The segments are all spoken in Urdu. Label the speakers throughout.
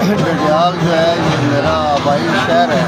Speaker 1: کہ ڈڈیال جو ہے یہ میرا آبائی شہر ہے،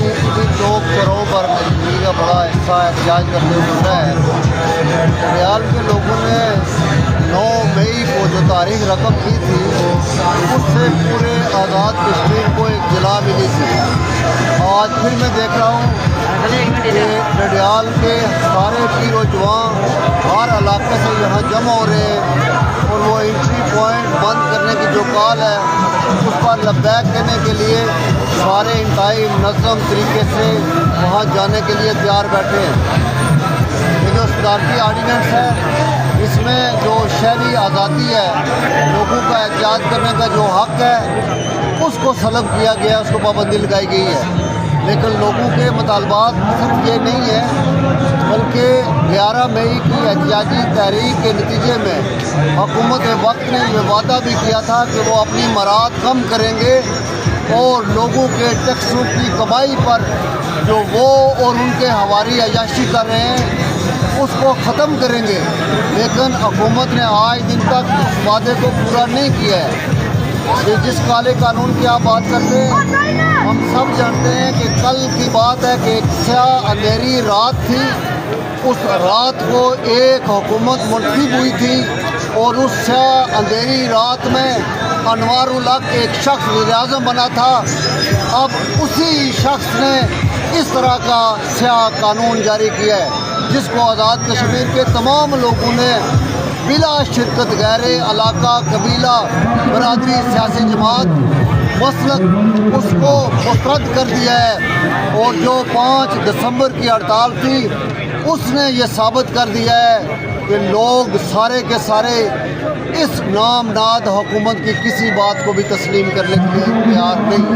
Speaker 1: ان 2 کروڑ پر مجبوری کا بڑا حصہ احتجاج کرتے ہوئے گزرا ہے۔ ڈڈیال کے لوگوں نے 9 مئی کو جو تاریخ رقم کی تھی اس سے پورے آزاد کشمیر کو ایک جلا ملی تھی۔ آج پھر میں دیکھ رہا ہوں کہ ڈڈیال کے سارے پیر و جوان ہر علاقے سے یہاں جمع ہو رہے ہیں اور وہ انٹری پوائنٹ بند کرنے کی جو کال ہے اس پر لبیک کہنے کے لیے سارے انتہائی منظم طریقے سے وہاں جانے کے لیے تیار بیٹھے ہیں۔ یہ جو صدارتی آرڈیننس ہے اس میں جو شہری آزادی ہے، لوگوں کا احتجاج کرنے کا جو حق ہے اس کو سلب کیا گیا، اس کو پابندی لگائی گئی ہے۔ لیکن لوگوں کے مطالبات صرف یہ نہیں ہے بلکہ 11 مئی کی احتجاجی تحریک کے نتیجے میں حکومت وقت نے یہ وعدہ بھی کیا تھا کہ وہ اپنی مراعات کم کریں گے اور لوگوں کے ٹیکسوں کی کمائی پر جو وہ اور ان کے ہواری عیاشی کر رہے ہیں اس کو ختم کریں گے۔ لیکن حکومت نے آج دن تک اس وعدے کو پورا نہیں کیا ہے۔ جس کالے قانون کی آپ بات کرتے ہیں، ہم سب جانتے ہیں کہ کل کی بات ہے کہ ایک سیاہ اندھیری رات تھی، اس رات کو ایک حکومت منتخب ہوئی تھی اور اس سیاہ اندھیری رات میں انوار الحق ایک شخص وزیر اعظم بنا تھا۔ اب اسی شخص نے اس طرح کا سیاہ قانون جاری کیا ہے جس کو آزاد کشمیر کے تمام لوگوں نے بلا شرکت غیر علاقہ، قبیلہ، برادری، سیاسی جماعت، مسلک اس کو مسترد کر دیا ہے۔ اور جو 5 دسمبر کی ہڑتال تھی اس نے یہ ثابت کر دیا ہے کہ لوگ سارے کے سارے اس نامناد حکومت کی کسی بات کو بھی تسلیم کرنے کے لیے تیار نہیں۔